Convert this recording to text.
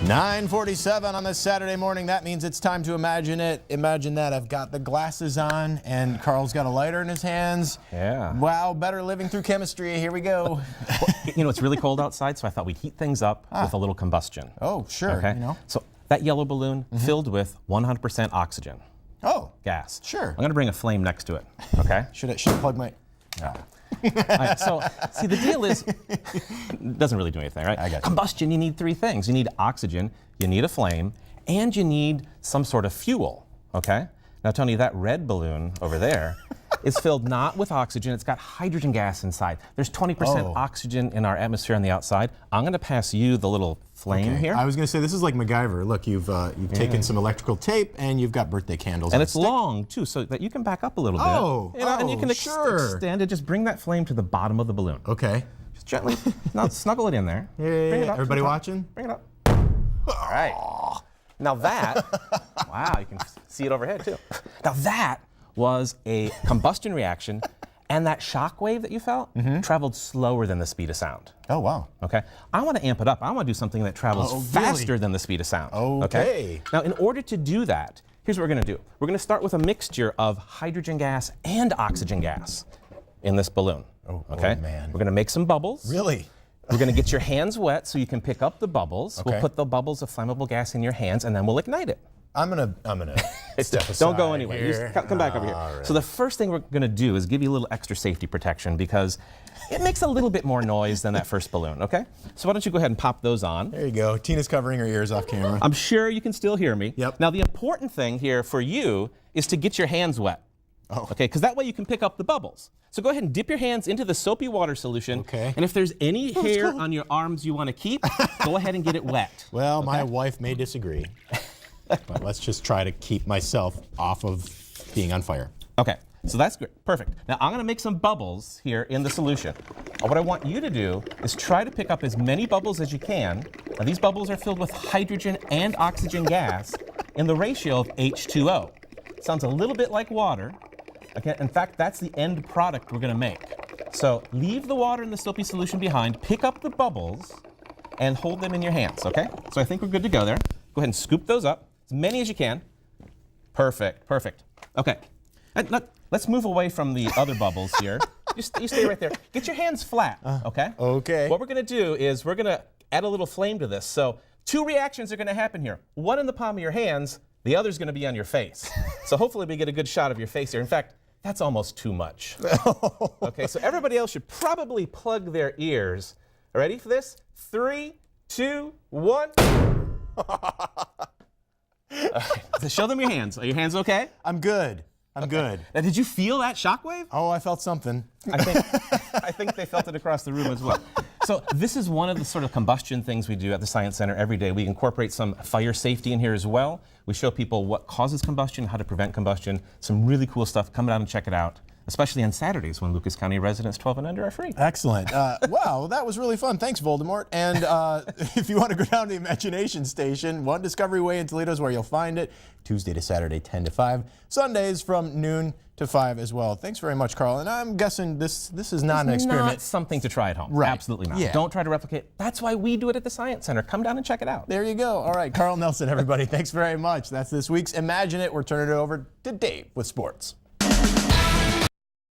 9:47 on this Saturday morning. That means it's time to imagine it. Imagine that. I've got the glasses on, and Carl's got a lighter in his hands. Yeah. Wow, better living through chemistry. Here we go. You know, it's really cold outside, so I thought we'd heat things up with a little combustion. Oh, sure. Okay. You know. So that yellow balloon filled with 100% oxygen. Oh. Gas. Sure. I'm going to bring a flame next to it. Okay. Should I plug my? Yeah. Right, so, see, the deal is, it doesn't really do anything, right? I got you. Combustion, you need three things. You need oxygen, you need a flame, and you need some sort of fuel, okay? Now, Tony, that red balloon over there is filled not with oxygen, it's got hydrogen gas inside. There's 20% oxygen in our atmosphere on the outside. I'm going to pass you the little flame here. I was going to say, this is like MacGyver. Look, you've taken some electrical tape, and you've got birthday candles. And it's long, too, so that you can back up a little bit. You know, and you can extend it. Just bring that flame to the bottom of the balloon. Okay. Just gently, now snuggle it in there. Yeah. Bring it up. Everybody watching? Bring it up. All right. Now that, wow, you can see it overhead, too. Now that was a combustion reaction, and that shock wave that you felt traveled slower than the speed of sound. Oh, wow. Okay. I want to amp it up. I want to do something that travels faster than the speed of sound. Okay. Now, in order to do that, here's what we're going to do. We're going to start with a mixture of hydrogen gas and oxygen gas in this balloon. Okay. Oh, man. We're going to make some bubbles. Really? We're going to get your hands wet so you can pick up the bubbles. Okay. We'll put the bubbles of flammable gas in your hands, and then we'll ignite it. I'm gonna step aside. Don't go anywhere. Here. You come back over here. Right. So the first thing we're going to do is give you a little extra safety protection because it makes a little bit more noise than that first balloon, okay? So why don't you go ahead and pop those on. There you go. Tina's covering her ears off camera. I'm sure you can still hear me. Yep. Now the important thing here for you is to get your hands wet. Okay, because that way you can pick up the bubbles. So go ahead and dip your hands into the soapy water solution. Okay. And if there's any hair on your arms you want to keep, go ahead and get it wet. Well, my wife may disagree, but let's just try to keep myself off of being on fire. Okay, so that's good. Perfect. Now I'm going to make some bubbles here in the solution. What I want you to do is try to pick up as many bubbles as you can. Now these bubbles are filled with hydrogen and oxygen gas in the ratio of H2O. Sounds a little bit like water. Okay, in fact, that's the end product we're going to make. So leave the water in the soapy solution behind, pick up the bubbles, and hold them in your hands, okay? So I think we're good to go there. Go ahead and scoop those up, as many as you can. Perfect, perfect. Okay, let's move away from the other bubbles here. You stay right there. Get your hands flat, okay? Okay. What we're going to do is we're going to add a little flame to this. So two reactions are going to happen here. One in the palm of your hands, the other's going to be on your face. So hopefully we get a good shot of your face here. In fact, that's almost too much. Okay, so everybody else should probably plug their ears. Ready for this? 3, 2, 1. So show them your hands. Are your hands okay? I'm good. I'm good. Now, did you feel that shockwave? Oh, I felt something. I think they felt it across the room as well. So this is one of the sort of combustion things we do at the Science Center every day. We incorporate some fire safety in here as well. We show people what causes combustion, how to prevent combustion. Some really cool stuff. Come down and check it out, especially on Saturdays when Lucas County residents 12 and under are free. Excellent. Wow, that was really fun. Thanks, Voldemort. And if you want to go down to the Imagination Station, One Discovery Way in Toledo is where you'll find it. Tuesday to Saturday, 10 to 5. Sundays from noon to 5 as well. Thanks very much, Carl. And I'm guessing this is not an experiment. Not something to try at home. Right. Absolutely not. Yeah. Don't try to replicate. That's why we do it at the Science Center. Come down and check it out. There you go. All right, Carl Nelson, everybody. Thanks very much. That's this week's Imagine It. We're turning it over to Dave with sports.